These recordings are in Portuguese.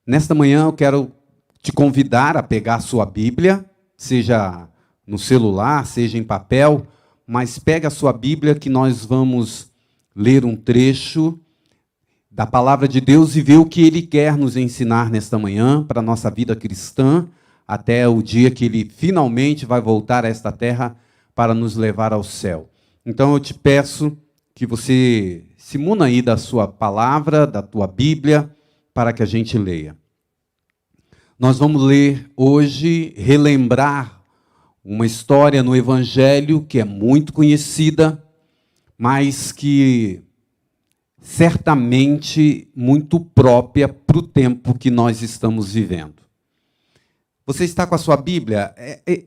Nesta manhã eu quero te convidar a pegar a sua Bíblia, seja no celular, seja em papel, mas pega a sua Bíblia que nós vamos ler um trecho da palavra de Deus e ver o que Ele quer nos ensinar nesta manhã para a nossa vida cristã, até o dia que Ele finalmente vai voltar a esta terra para nos levar ao céu. Então eu te peço que você se muna aí da sua palavra, da tua Bíblia, para que a gente leia. Nós vamos ler hoje, relembrar uma história no Evangelho que é muito conhecida, mas que certamente muito própria para o tempo que nós estamos vivendo. Você está com a sua Bíblia?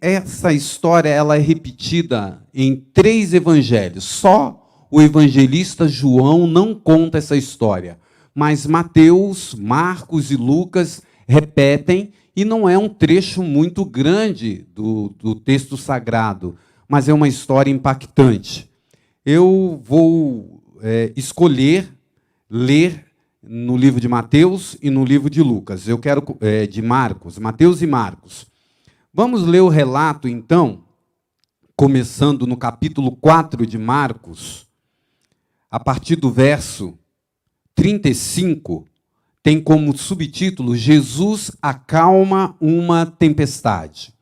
Essa história ela é repetida em 3 evangelhos. Só o evangelista João não conta essa história, mas Mateus, Marcos e Lucas repetem, e não é um trecho muito grande do texto sagrado, mas é uma história impactante. Eu vou escolher ler no livro de Mateus e no livro de Lucas. Eu quero de Marcos, Mateus e Marcos. Vamos ler o relato, então, começando no capítulo 4 de Marcos, a partir do verso 35, tem como subtítulo Jesus acalma uma tempestade.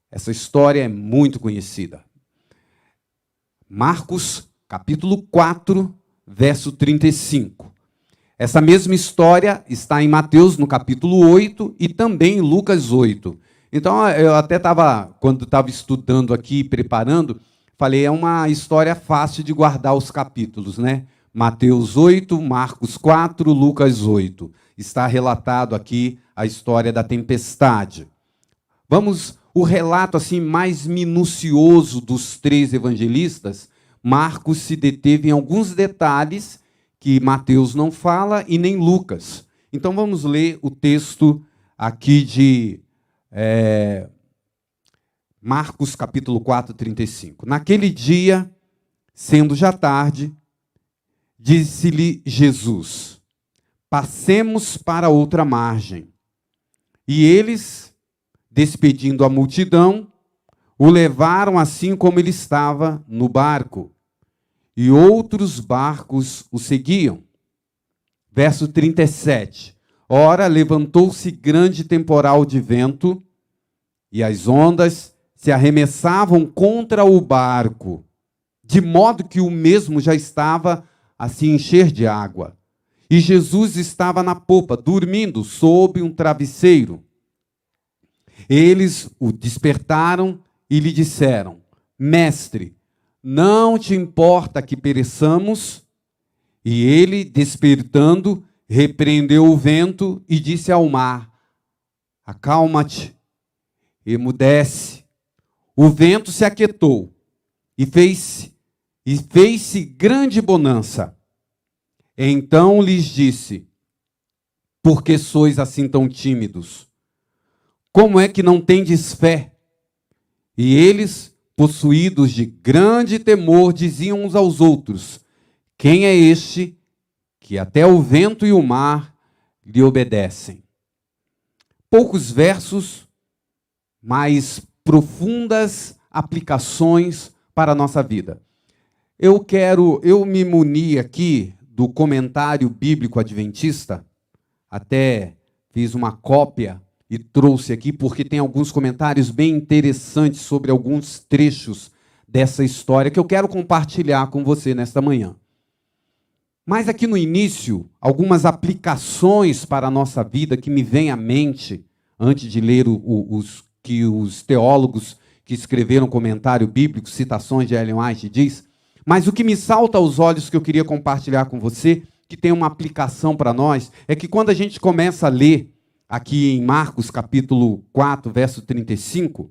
Essa história é muito conhecida. Marcos, capítulo 4, verso 35. Essa mesma história está em Mateus, no capítulo 8, e também em Lucas 8. Então, eu até estava, quando estava estudando aqui, preparando, falei, é uma história fácil de guardar os capítulos, né? Mateus 8, Marcos 4, Lucas 8. Está relatado aqui a história da tempestade. Vamos, o relato assim mais minucioso dos 3 evangelistas, Marcos se deteve em alguns detalhes que Mateus não fala e nem Lucas. Então vamos ler o texto aqui de Marcos capítulo 4, 35. Naquele dia, sendo já tarde, disse-lhe Jesus, passemos para outra margem. E eles, despedindo a multidão, o levaram assim como ele estava no barco, e outros barcos o seguiam. Verso 37. Ora, levantou-se grande temporal de vento, e as ondas se arremessavam contra o barco, de modo que o mesmo já estava a se encher de água. E Jesus estava na popa, dormindo sob um travesseiro. Eles o despertaram e lhe disseram, Mestre, não te importa que pereçamos? E ele, despertando, repreendeu o vento e disse ao mar, acalma-te, emudece. O vento se aquietou e fez-se grande bonança. Então lhes disse, por que sois assim tão tímidos? Como é que não tendes fé? E eles, possuídos de grande temor, diziam uns aos outros, quem é este que até o vento e o mar lhe obedecem? Poucos versos, mas profundas aplicações para a nossa vida. Eu me muni aqui do comentário bíblico adventista, até fiz uma cópia e trouxe aqui, porque tem alguns comentários bem interessantes sobre alguns trechos dessa história que eu quero compartilhar com você nesta manhã. Mas aqui no início, algumas aplicações para a nossa vida que me vêm à mente, antes de ler os teólogos que escreveram comentário bíblico, citações de Ellen White diz, mas o que me salta aos olhos que eu queria compartilhar com você, que tem uma aplicação para nós, é que quando a gente começa a ler aqui em Marcos capítulo 4, verso 35,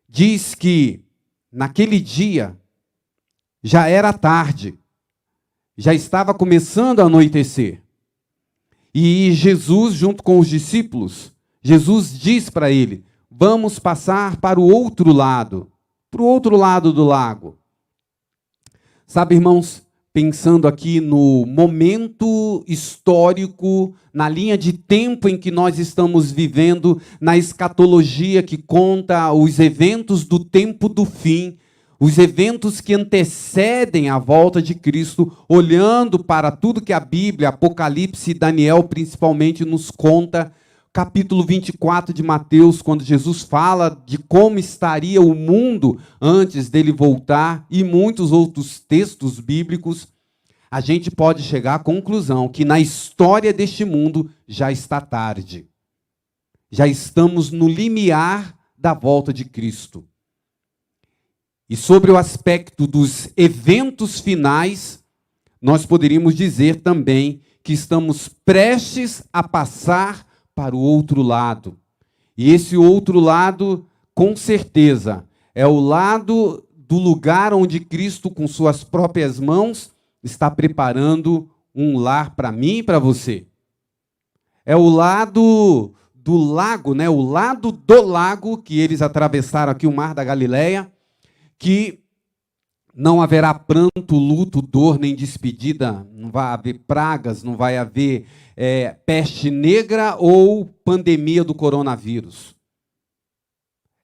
diz que naquele dia já era tarde, já estava começando a anoitecer. E Jesus, junto com os discípulos, Jesus diz para ele, vamos passar para o outro lado do lago. Sabe, irmãos, pensando aqui no momento histórico, na linha de tempo em que nós estamos vivendo, na escatologia que conta os eventos do tempo do fim, os eventos que antecedem a volta de Cristo, olhando para tudo que a Bíblia, Apocalipse e Daniel principalmente nos conta. Capítulo 24 de Mateus, quando Jesus fala de como estaria o mundo antes dele voltar, e muitos outros textos bíblicos, a gente pode chegar à conclusão que na história deste mundo já está tarde. Já estamos no limiar da volta de Cristo. E sobre o aspecto dos eventos finais, nós poderíamos dizer também que estamos prestes a passar para o outro lado. E esse outro lado, com certeza, é o lado do lugar onde Cristo, com suas próprias mãos, está preparando um lar para mim e para você. É o lado do lago, né? O lado do lago que eles atravessaram aqui, o Mar da Galileia, que não haverá pranto, luto, dor, nem despedida, não vai haver pragas, não vai haver peste negra ou pandemia do coronavírus.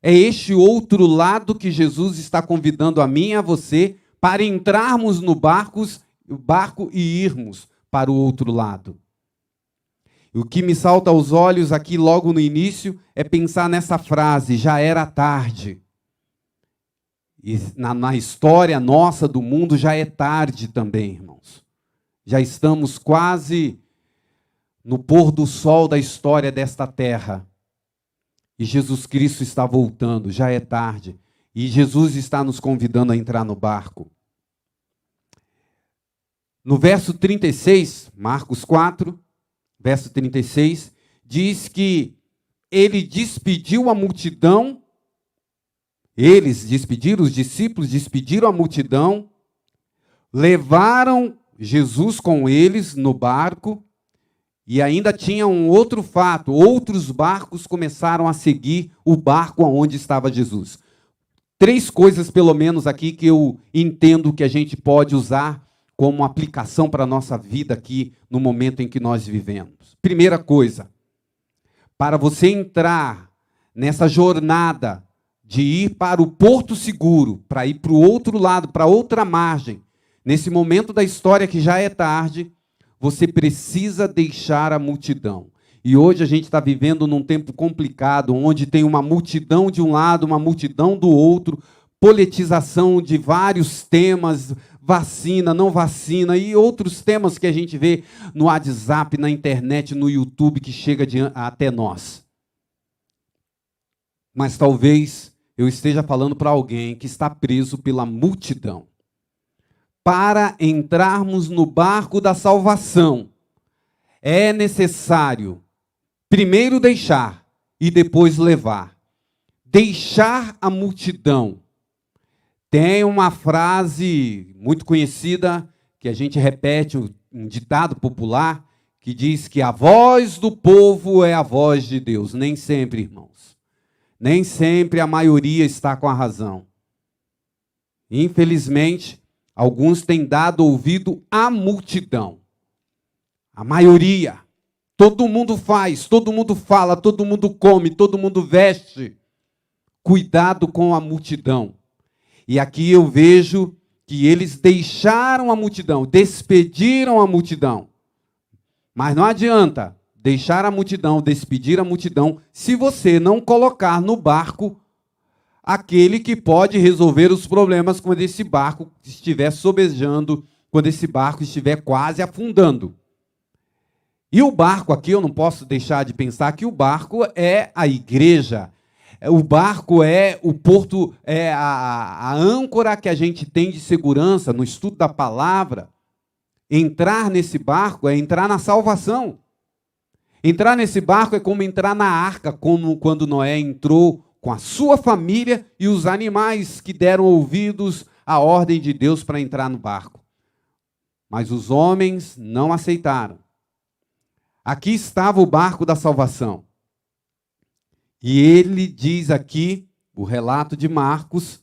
É este outro lado que Jesus está convidando a mim e a você para entrarmos no barco e irmos para o outro lado. O que me salta aos olhos aqui logo no início é pensar nessa frase, já era tarde. E na história nossa do mundo já é tarde também, irmãos. Já estamos quase no pôr do sol da história desta terra. E Jesus Cristo está voltando, já é tarde. E Jesus está nos convidando a entrar no barco. No verso 36, Marcos 4, verso 36, diz que ele despediu a multidão. Eles despediram, os discípulos despediram a multidão, levaram Jesus com eles no barco, e ainda tinha um outro fato, outros barcos começaram a seguir o barco aonde estava Jesus. 3 coisas, pelo menos, aqui que eu entendo que a gente pode usar como aplicação para a nossa vida aqui no momento em que nós vivemos. Primeira coisa, para você entrar nessa jornada de ir para o porto seguro, para ir para o outro lado, para outra margem, nesse momento da história que já é tarde, você precisa deixar a multidão. E hoje a gente está vivendo num tempo complicado, onde tem uma multidão de um lado, uma multidão do outro, politização de vários temas, vacina, não vacina, e outros temas que a gente vê no WhatsApp, na internet, no YouTube, que chega até nós. Mas talvez eu esteja falando para alguém que está preso pela multidão. Para entrarmos no barco da salvação, é necessário primeiro deixar e depois levar. Deixar a multidão. Tem uma frase muito conhecida que a gente repete, um ditado popular, que diz que a voz do povo é a voz de Deus. Nem sempre, irmãos. Nem sempre a maioria está com a razão. Infelizmente, alguns têm dado ouvido à multidão. A maioria. Todo mundo faz, todo mundo fala, todo mundo come, todo mundo veste. Cuidado com a multidão. E aqui eu vejo que eles deixaram a multidão, despediram a multidão. Mas não adianta deixar a multidão, despedir a multidão, se você não colocar no barco aquele que pode resolver os problemas quando esse barco estiver sobejando, quando esse barco estiver quase afundando. E o barco aqui, eu não posso deixar de pensar que o barco é a igreja. O barco é o porto, é a âncora que a gente tem de segurança no estudo da palavra. Entrar nesse barco é entrar na salvação. Entrar nesse barco é como entrar na arca, como quando Noé entrou com a sua família e os animais que deram ouvidos à ordem de Deus para entrar no barco. Mas os homens não aceitaram. Aqui estava o barco da salvação. E ele diz aqui, o relato de Marcos,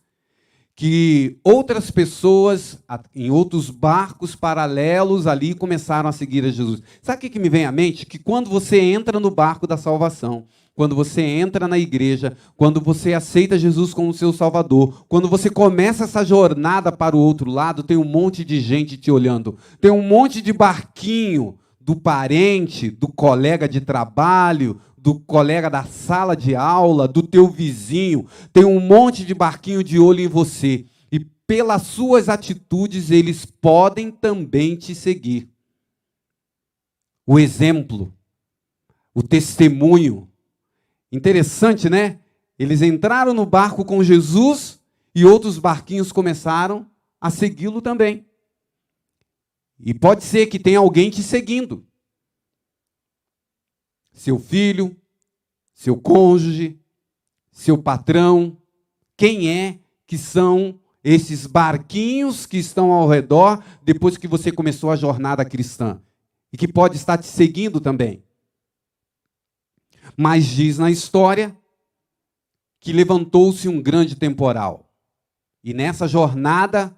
que outras pessoas, em outros barcos paralelos ali, começaram a seguir a Jesus. Sabe o que me vem à mente? Que quando você entra no barco da salvação, quando você entra na igreja, quando você aceita Jesus como seu Salvador, quando você começa essa jornada para o outro lado, tem um monte de gente te olhando. Tem um monte de barquinho do parente, do colega de trabalho, do colega da sala de aula, do teu vizinho. Tem um monte de barquinho de olho em você. E pelas suas atitudes, eles podem também te seguir. O exemplo, o testemunho. Interessante, né? Eles entraram no barco com Jesus e outros barquinhos começaram a segui-lo também. E pode ser que tenha alguém te seguindo. Seu filho, seu cônjuge, seu patrão. Quem é que são esses barquinhos que estão ao redor depois que você começou a jornada cristã? E que pode estar te seguindo também. Mas diz na história que levantou-se um grande temporal. E nessa jornada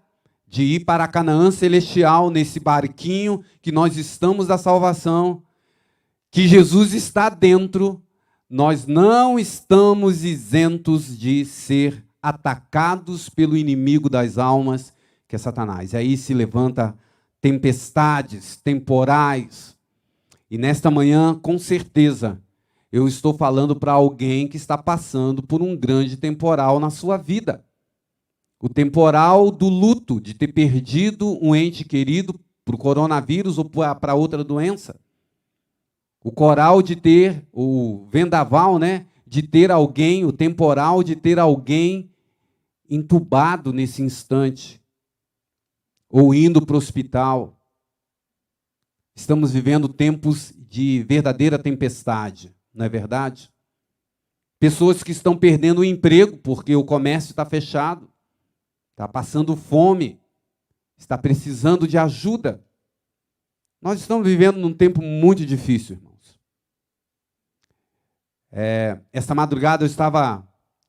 de ir para Canaã celestial, nesse barquinho que nós estamos da salvação, que Jesus está dentro, nós não estamos isentos de ser atacados pelo inimigo das almas, que é Satanás. E aí se levanta tempestades, temporais. E nesta manhã, com certeza, eu estou falando para alguém que está passando por um grande temporal na sua vida. O temporal do luto, de ter perdido um ente querido para o coronavírus ou para outra doença. O coral de ter, o vendaval, né? De ter alguém, o temporal de ter alguém entubado nesse instante. Ou indo para o hospital. Estamos vivendo tempos de verdadeira tempestade. Não é verdade? Pessoas que estão perdendo o emprego porque o comércio está fechado, está passando fome, está precisando de ajuda. Nós estamos vivendo num tempo muito difícil, irmãos. Esta madrugada eu estava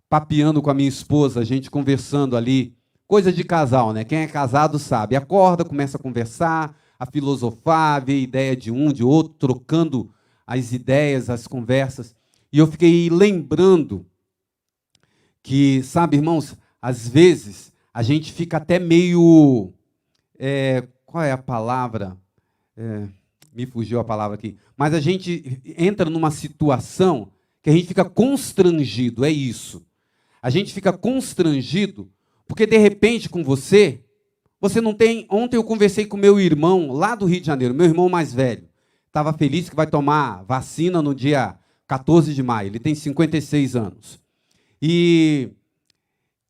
papeando com a minha esposa, a gente conversando ali, coisa de casal, né? Quem é casado sabe. Acorda, começa a conversar, a filosofar, ver a ideia de um, de outro, trocando as ideias, as conversas, e eu fiquei lembrando que, sabe, irmãos, às vezes a gente fica até meio, qual é a palavra? Me fugiu a palavra aqui, mas a gente entra numa situação que a gente fica constrangido, é isso. A gente fica constrangido, porque de repente com você não tem... Ontem eu conversei com meu irmão lá do Rio de Janeiro, meu irmão mais velho. Estava feliz que vai tomar vacina no dia 14 de maio. Ele tem 56 anos. E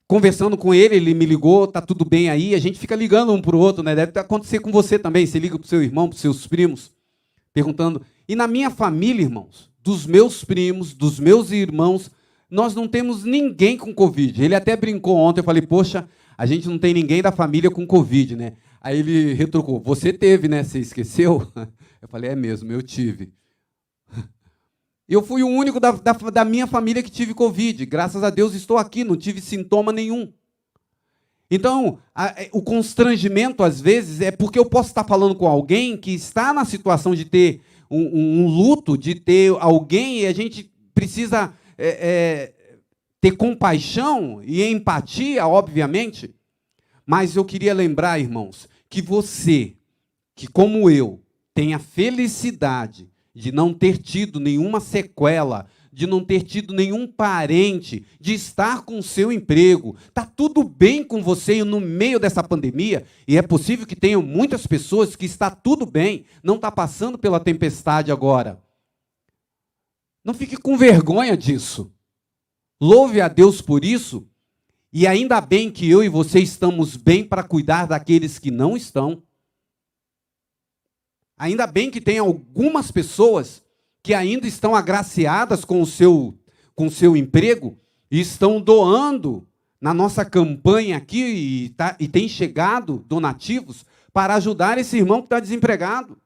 conversando com ele, ele me ligou, tá tudo bem aí? A gente fica ligando um para o outro, né? Deve acontecer com você também. Você liga para o seu irmão, para os seus primos, perguntando. E na minha família, irmãos, dos meus primos, dos meus irmãos, nós não temos ninguém com Covid. Ele até brincou ontem, eu falei, poxa, a gente não tem ninguém da família com Covid, né? Aí ele retrucou, você teve, né? Você esqueceu? Eu falei, é mesmo, eu tive. Eu fui o único da minha família que tive Covid. Graças a Deus estou aqui, não tive sintoma nenhum. Então, o constrangimento, às vezes, é porque eu posso estar falando com alguém que está na situação de ter um luto, de ter alguém, e a gente precisa ter compaixão e empatia, obviamente. Mas eu queria lembrar, irmãos, que você, que como eu, tem a felicidade de não ter tido nenhuma sequela, de não ter tido nenhum parente, de estar com o seu emprego. Está tudo bem com você no meio dessa pandemia, e é possível que tenham muitas pessoas que está tudo bem, não está passando pela tempestade agora. Não fique com vergonha disso. Louve a Deus por isso, e ainda bem que eu e você estamos bem para cuidar daqueles que não estão. Ainda bem que tem algumas pessoas que ainda estão agraciadas com o seu emprego e estão doando na nossa campanha aqui e tem chegado donativos para ajudar esse irmão que está desempregado.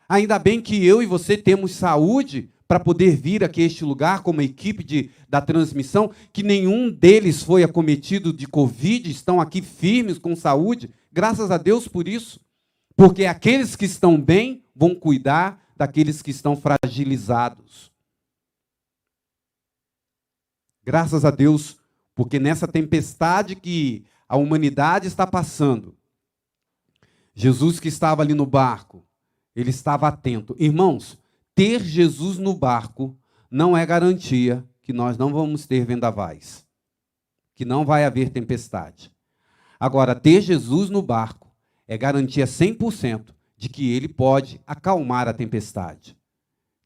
Ainda bem que eu e você temos saúde para poder vir aqui a este lugar como equipe da transmissão, que nenhum deles foi acometido de Covid, estão aqui firmes, com saúde. Graças a Deus por isso. Porque aqueles que estão bem vão cuidar daqueles que estão fragilizados. Graças a Deus, porque nessa tempestade que a humanidade está passando, Jesus que estava ali no barco, ele estava atento. Irmãos, ter Jesus no barco não é garantia que nós não vamos ter vendavais, que não vai haver tempestade. Agora, ter Jesus no barco é garantia 100% de que ele pode acalmar a tempestade,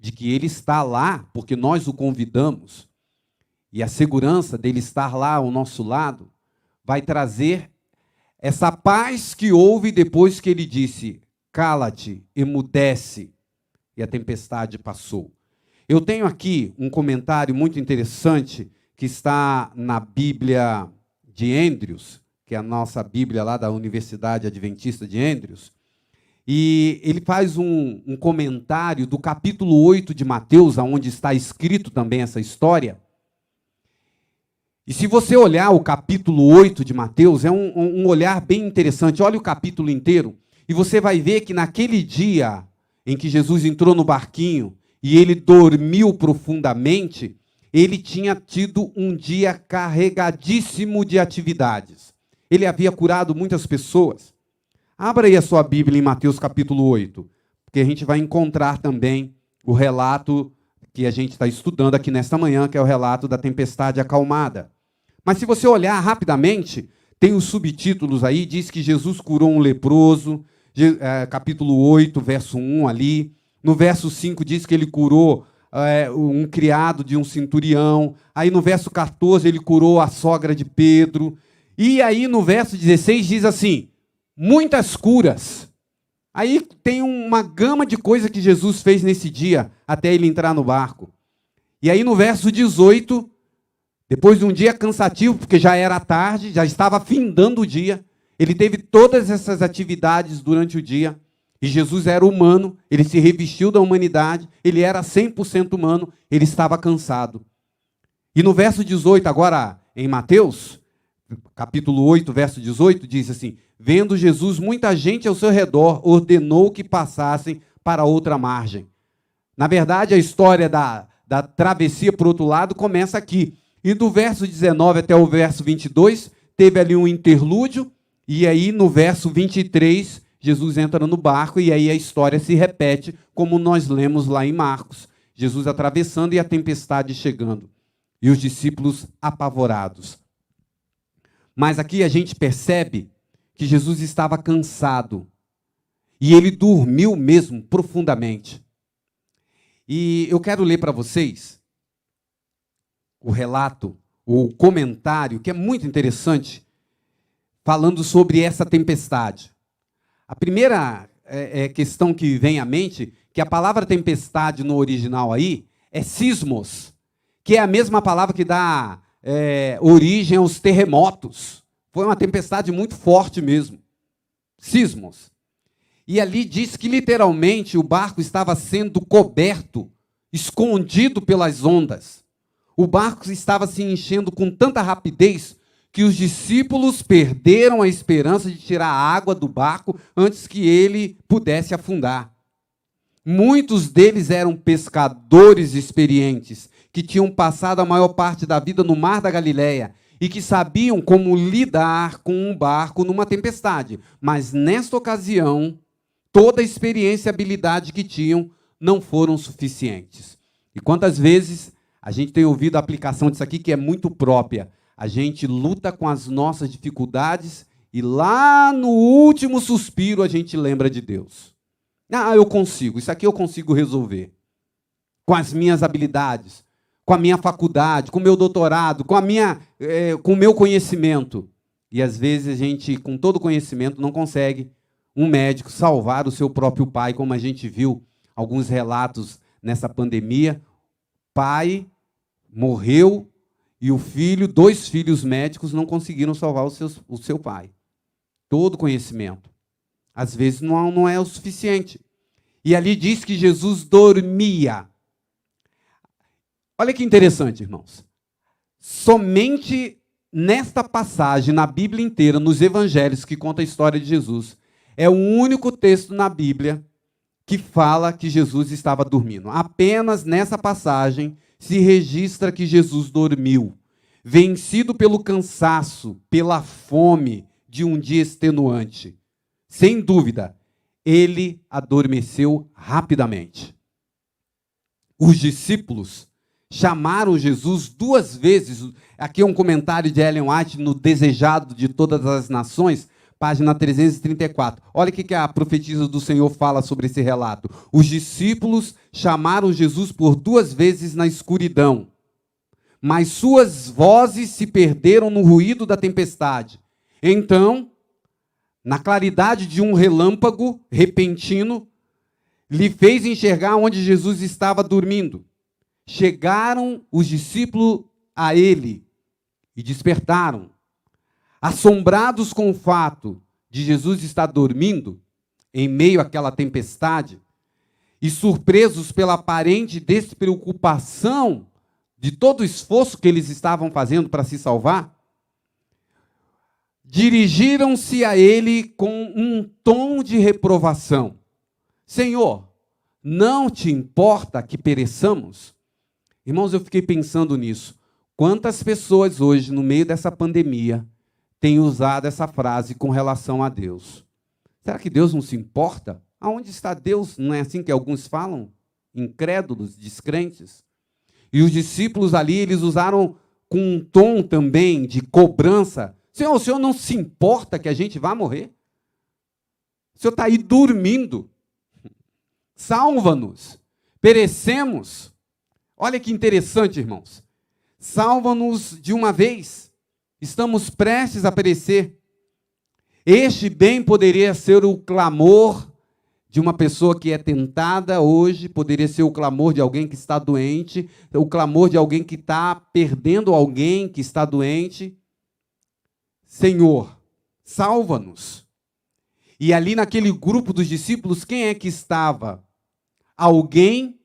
de que ele está lá porque nós o convidamos, e a segurança dele estar lá ao nosso lado vai trazer essa paz que houve depois que ele disse: cala-te, emudece. E a tempestade passou. Eu tenho aqui um comentário muito interessante que está na Bíblia de Andrews, que é a nossa Bíblia lá da Universidade Adventista de Andrews, e ele faz um comentário do capítulo 8 de Mateus, onde está escrito também essa história. E se você olhar o capítulo 8 de Mateus, é um olhar bem interessante. Olha o capítulo inteiro, e você vai ver que naquele dia em que Jesus entrou no barquinho e ele dormiu profundamente, ele tinha tido um dia carregadíssimo de atividades. Ele havia curado muitas pessoas. Abra aí a sua Bíblia em Mateus capítulo 8, porque a gente vai encontrar também o relato que a gente está estudando aqui nesta manhã, que é o relato da tempestade acalmada. Mas se você olhar rapidamente, tem os subtítulos aí, diz que Jesus curou um leproso, capítulo 8, verso 1 ali. No verso 5 diz que ele curou um criado de um centurião. Aí no verso 14 ele curou a sogra de Pedro. E aí no verso 16 diz assim, muitas curas. Aí tem uma gama de coisas que Jesus fez nesse dia, até ele entrar no barco. E aí no verso 18, depois de um dia cansativo, porque já era tarde, já estava findando o dia, ele teve todas essas atividades durante o dia, e Jesus era humano, ele se revestiu da humanidade, ele era 100% humano, ele estava cansado. E no verso 18, agora em Mateus, capítulo 8, verso 18, diz assim, vendo Jesus muita gente ao seu redor, ordenou que passassem para outra margem. Na verdade, a história da travessia para o outro lado começa aqui. E do verso 19 até o verso 22, teve ali um interlúdio, e aí no verso 23, Jesus entra no barco, e aí a história se repete, como nós lemos lá em Marcos. Jesus atravessando e a tempestade chegando. E os discípulos apavorados. Mas aqui a gente percebe que Jesus estava cansado. E ele dormiu mesmo profundamente. E eu quero ler para vocês o relato, o comentário, que é muito interessante, falando sobre essa tempestade. A primeira questão que vem à mente, que a palavra tempestade no original aí, é sismos, que é a mesma palavra que dá origem aos terremotos. Foi uma tempestade muito forte mesmo. Sismos. E ali diz que literalmente o barco estava sendo coberto, escondido pelas ondas. O barco estava se enchendo com tanta rapidez que os discípulos perderam a esperança de tirar a água do barco antes que ele pudesse afundar. Muitos deles eram pescadores experientes, que tinham passado a maior parte da vida no mar da Galileia e que sabiam como lidar com um barco numa tempestade. Mas nesta ocasião, toda a experiência e habilidade que tinham não foram suficientes. E quantas vezes a gente tem ouvido a aplicação disso aqui, que é muito própria. A gente luta com as nossas dificuldades e lá no último suspiro a gente lembra de Deus. Ah, eu consigo, isso aqui eu consigo resolver. Com as minhas habilidades, com a minha faculdade, com o meu doutorado, com o meu conhecimento. E às vezes a gente, com todo o conhecimento, não consegue um médico salvar o seu próprio pai, como a gente viu alguns relatos nessa pandemia. Pai morreu e o filho, 2 filhos médicos não conseguiram salvar o seu pai. Todo conhecimento. Às vezes não é o suficiente. E ali diz que Jesus dormia. Olha que interessante, irmãos. Somente nesta passagem, na Bíblia inteira, nos evangelhos que conta a história de Jesus, é o único texto na Bíblia que fala que Jesus estava dormindo. Apenas nessa passagem se registra que Jesus dormiu, vencido pelo cansaço, pela fome de um dia extenuante. Sem dúvida, ele adormeceu rapidamente. Os discípulos chamaram Jesus 2 vezes. Aqui é um comentário de Ellen White no Desejado de Todas as Nações, página 334. Olha o que a profetisa do Senhor fala sobre esse relato. Os discípulos chamaram Jesus por 2 vezes na escuridão, mas suas vozes se perderam no ruído da tempestade. Então, na claridade de um relâmpago repentino, lhe fez enxergar onde Jesus estava dormindo. Chegaram os discípulos a ele e despertaram. Assombrados com o fato de Jesus estar dormindo em meio àquela tempestade e surpresos pela aparente despreocupação de todo o esforço que eles estavam fazendo para se salvar, dirigiram-se a ele com um tom de reprovação. Senhor, não te importa que pereçamos? Irmãos, eu fiquei pensando nisso. Quantas pessoas hoje, no meio dessa pandemia, têm usado essa frase com relação a Deus? Será que Deus não se importa? Aonde está Deus? Não é assim que alguns falam? Incrédulos, descrentes. E os discípulos ali, eles usaram com um tom também de cobrança. Senhor, o Senhor não se importa que a gente vá morrer? O Senhor está aí dormindo. Salva-nos. Perecemos. Olha que interessante, irmãos. Salva-nos de uma vez. Estamos prestes a perecer. Este bem poderia ser o clamor de uma pessoa que é tentada hoje, poderia ser o clamor de alguém que está doente, o clamor de alguém que está perdendo alguém que está doente. Senhor, salva-nos. E ali naquele grupo dos discípulos, quem é que estava? Alguém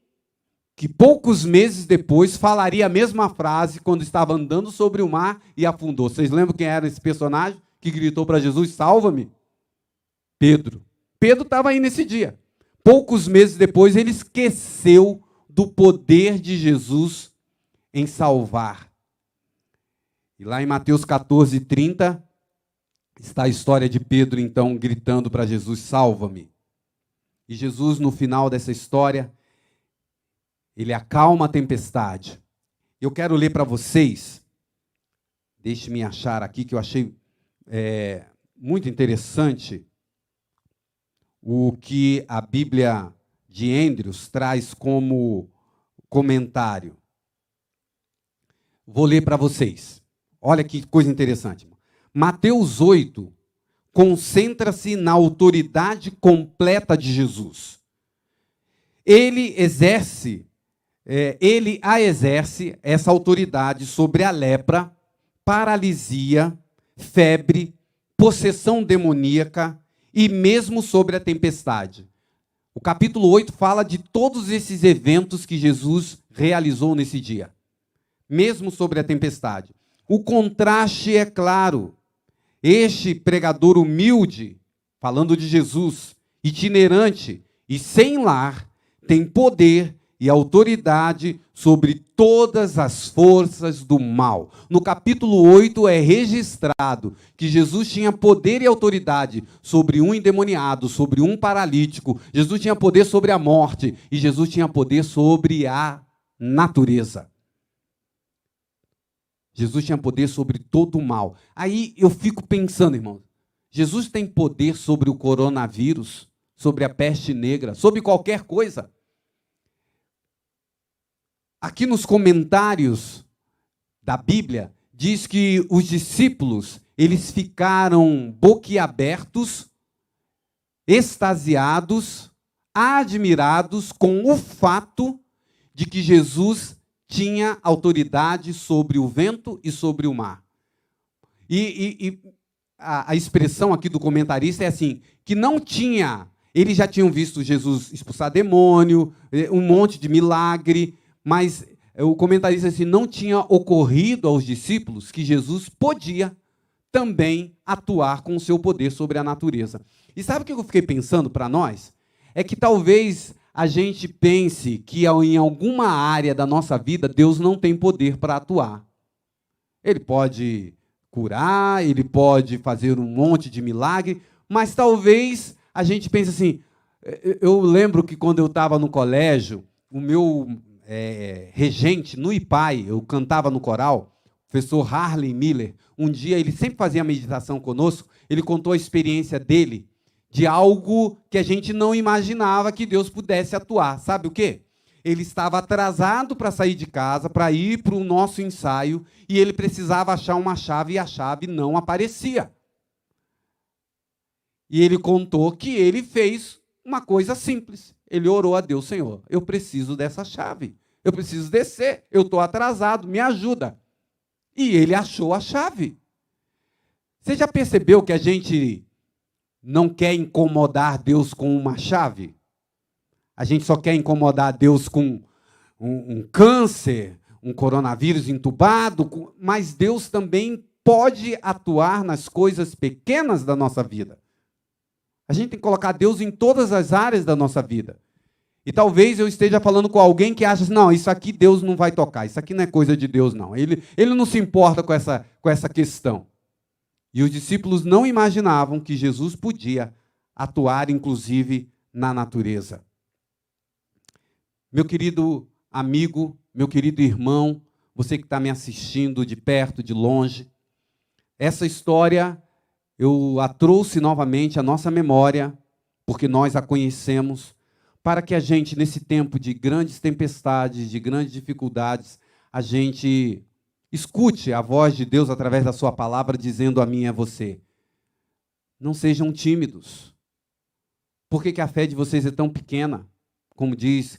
que poucos meses depois falaria a mesma frase quando estava andando sobre o mar e afundou. Vocês lembram quem era esse personagem que gritou para Jesus, salva-me? Pedro. Pedro estava aí nesse dia. Poucos meses depois, ele esqueceu do poder de Jesus em salvar. E lá em Mateus 14:30, está a história de Pedro, então, gritando para Jesus, salva-me. E Jesus, no final dessa história, ele acalma a tempestade. Eu quero ler para vocês, deixe-me achar aqui, que eu achei muito interessante o que a Bíblia de Andrews traz como comentário. Vou ler para vocês. Olha que coisa interessante. Mateus 8 concentra-se na autoridade completa de Jesus. Ele exerce essa autoridade sobre a lepra, paralisia, febre, possessão demoníaca e mesmo sobre a tempestade. O capítulo 8 fala de todos esses eventos que Jesus realizou nesse dia, mesmo sobre a tempestade. O contraste é claro. Este pregador humilde, falando de Jesus, itinerante e sem lar, tem poder e autoridade sobre todas as forças do mal. No capítulo 8 é registrado que Jesus tinha poder e autoridade sobre um endemoniado, sobre um paralítico. Jesus tinha poder sobre a morte e Jesus tinha poder sobre a natureza. Jesus tinha poder sobre todo o mal. Aí eu fico pensando, irmão, Jesus tem poder sobre o coronavírus, sobre a peste negra, sobre qualquer coisa. Aqui nos comentários da Bíblia, diz que os discípulos, eles ficaram boquiabertos, extasiados, admirados com o fato de que Jesus tinha autoridade sobre o vento e sobre o mar. E a expressão aqui do comentarista é assim, que não tinha, eles já tinham visto Jesus expulsar demônio, um monte de milagre, mas o comentarista disse, não tinha ocorrido aos discípulos que Jesus podia também atuar com o seu poder sobre a natureza. E sabe o que eu fiquei pensando para nós? É que talvez a gente pense que em alguma área da nossa vida Deus não tem poder para atuar. Ele pode curar, ele pode fazer um monte de milagre, mas talvez a gente pense assim, eu lembro que quando eu estava no colégio, o meu regente no IPAI, eu cantava no coral, o professor Harley Miller, um dia ele sempre fazia meditação conosco, ele contou a experiência dele de algo que a gente não imaginava que Deus pudesse atuar. Sabe o quê? Ele estava atrasado para sair de casa, para ir para o nosso ensaio, e ele precisava achar uma chave, e a chave não aparecia. E ele contou que ele fez uma coisa simples. Ele orou a Deus, Senhor, eu preciso dessa chave, eu preciso descer, eu estou atrasado, me ajuda. E ele achou a chave. Você já percebeu que a gente não quer incomodar Deus com uma chave? A gente só quer incomodar Deus com um câncer, um coronavírus entubado, mas Deus também pode atuar nas coisas pequenas da nossa vida. A gente tem que colocar Deus em todas as áreas da nossa vida. E talvez eu esteja falando com alguém que acha assim, não, isso aqui Deus não vai tocar, isso aqui não é coisa de Deus, não. Ele não se importa com essa questão. E os discípulos não imaginavam que Jesus podia atuar, inclusive, na natureza. Meu querido amigo, meu querido irmão, você que está me assistindo de perto, de longe, essa história eu a trouxe novamente à nossa memória, porque nós a conhecemos, para que a gente, nesse tempo de grandes tempestades, de grandes dificuldades, a gente escute a voz de Deus através da sua palavra, dizendo a mim e a você, não sejam tímidos. Por que a fé de vocês é tão pequena? Como diz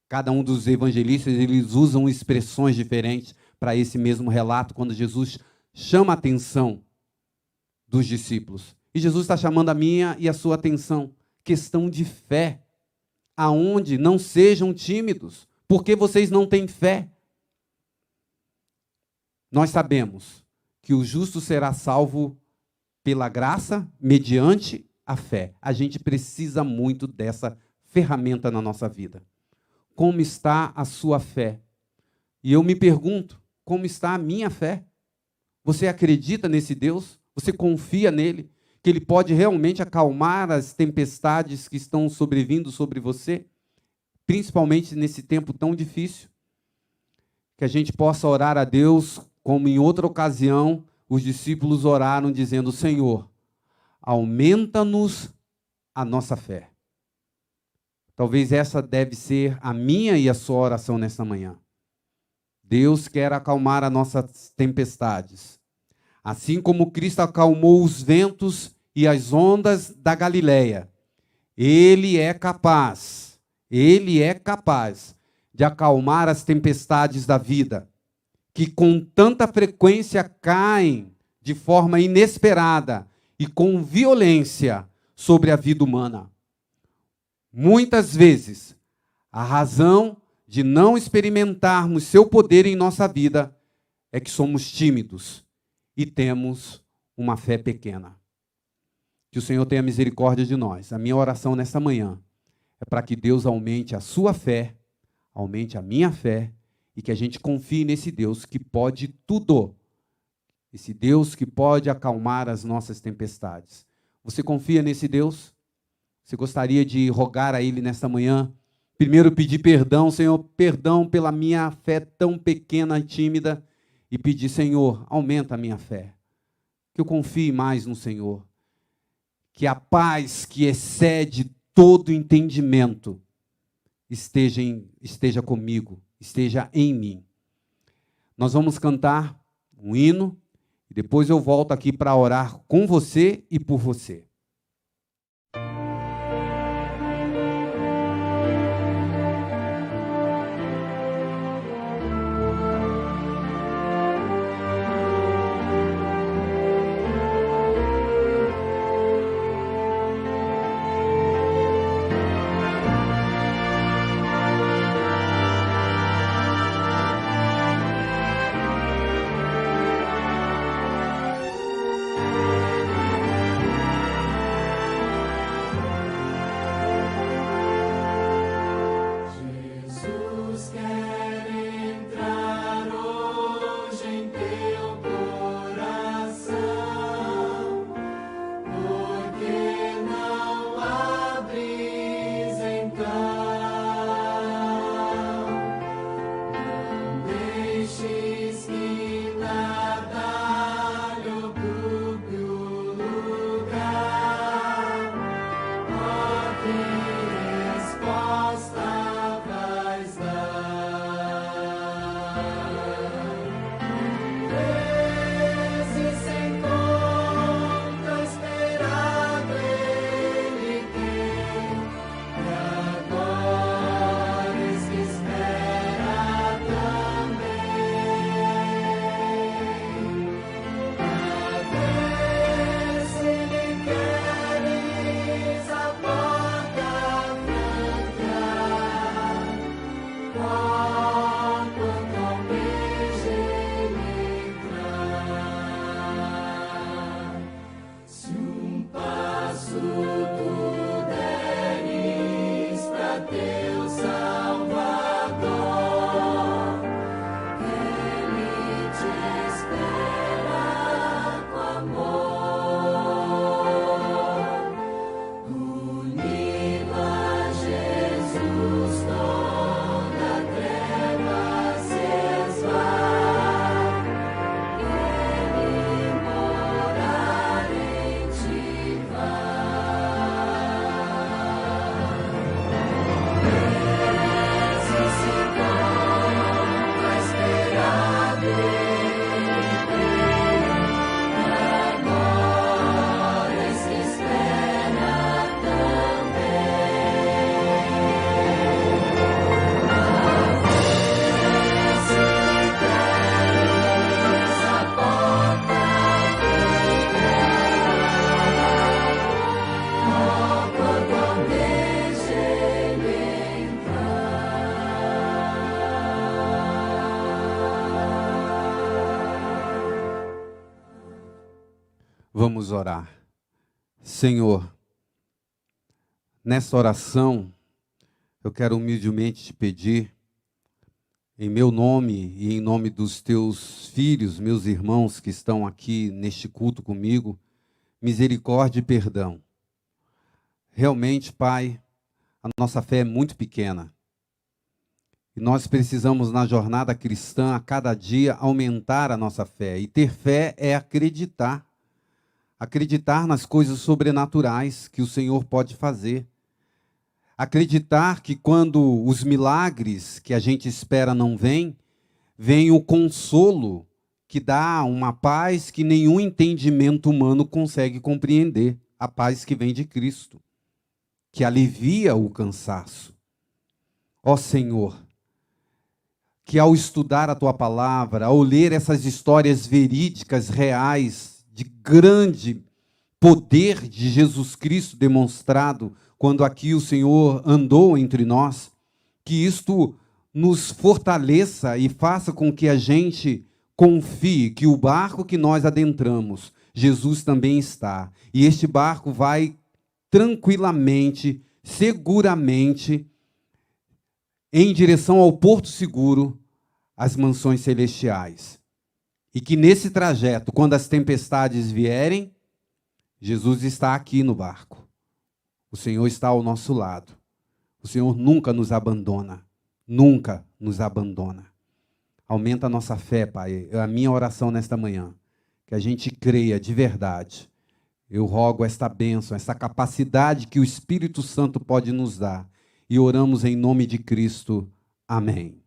cada um dos evangelistas, eles usam expressões diferentes para esse mesmo relato, quando Jesus chama a atenção dos discípulos. E Jesus está chamando a minha e a sua atenção. Questão de fé. Aonde não sejam tímidos, porque vocês não têm fé. Nós sabemos que o justo será salvo pela graça, mediante a fé. A gente precisa muito dessa ferramenta na nossa vida. Como está a sua fé? E eu me pergunto, como está a minha fé? Você acredita nesse Deus? Você confia nele? Que ele pode realmente acalmar as tempestades que estão sobrevindo sobre você? Principalmente nesse tempo tão difícil? Que a gente possa orar a Deus, como em outra ocasião, os discípulos oraram dizendo, Senhor, aumenta-nos a nossa fé. Talvez essa deve ser a minha e a sua oração nesta manhã. Deus quer acalmar as nossas tempestades. Assim como Cristo acalmou os ventos e as ondas da Galileia, Ele é capaz de acalmar as tempestades da vida, que com tanta frequência caem de forma inesperada e com violência sobre a vida humana. Muitas vezes, a razão de não experimentarmos seu poder em nossa vida é que somos tímidos e temos uma fé pequena. Que o Senhor tenha misericórdia de nós. A minha oração nesta manhã é para que Deus aumente a sua fé, aumente a minha fé, e que a gente confie nesse Deus que pode tudo. Esse Deus que pode acalmar as nossas tempestades. Você confia nesse Deus? Você gostaria de rogar a Ele nesta manhã? Primeiro pedir perdão, Senhor, perdão pela minha fé tão pequena e tímida, e pedir, Senhor, aumenta a minha fé, que eu confie mais no Senhor, que a paz que excede todo entendimento esteja comigo, esteja em mim. Nós vamos cantar um hino, e depois eu volto aqui para orar com você e por você. Vamos orar. Senhor, nessa oração, eu quero humildemente te pedir, em meu nome e em nome dos teus filhos, meus irmãos que estão aqui neste culto comigo, misericórdia e perdão. Realmente, Pai, a nossa fé é muito pequena. E nós precisamos, na jornada cristã, a cada dia, aumentar a nossa fé. E ter fé é acreditar. Acreditar nas coisas sobrenaturais que o Senhor pode fazer. Acreditar que quando os milagres que a gente espera não vêm, vem o consolo que dá uma paz que nenhum entendimento humano consegue compreender. A paz que vem de Cristo, que alivia o cansaço. Ó Senhor, que ao estudar a Tua palavra, ao ler essas histórias verídicas, reais, de grande poder de Jesus Cristo demonstrado, quando aqui o Senhor andou entre nós, que isto nos fortaleça e faça com que a gente confie que o barco que nós adentramos, Jesus também está. E este barco vai tranquilamente, seguramente, em direção ao porto seguro, às mansões celestiais. E que nesse trajeto, quando as tempestades vierem, Jesus está aqui no barco. O Senhor está ao nosso lado. O Senhor nunca nos abandona. Nunca nos abandona. Aumenta a nossa fé, Pai. É a minha oração nesta manhã. Que a gente creia de verdade. Eu rogo esta bênção, essa capacidade que o Espírito Santo pode nos dar. E oramos em nome de Cristo. Amém.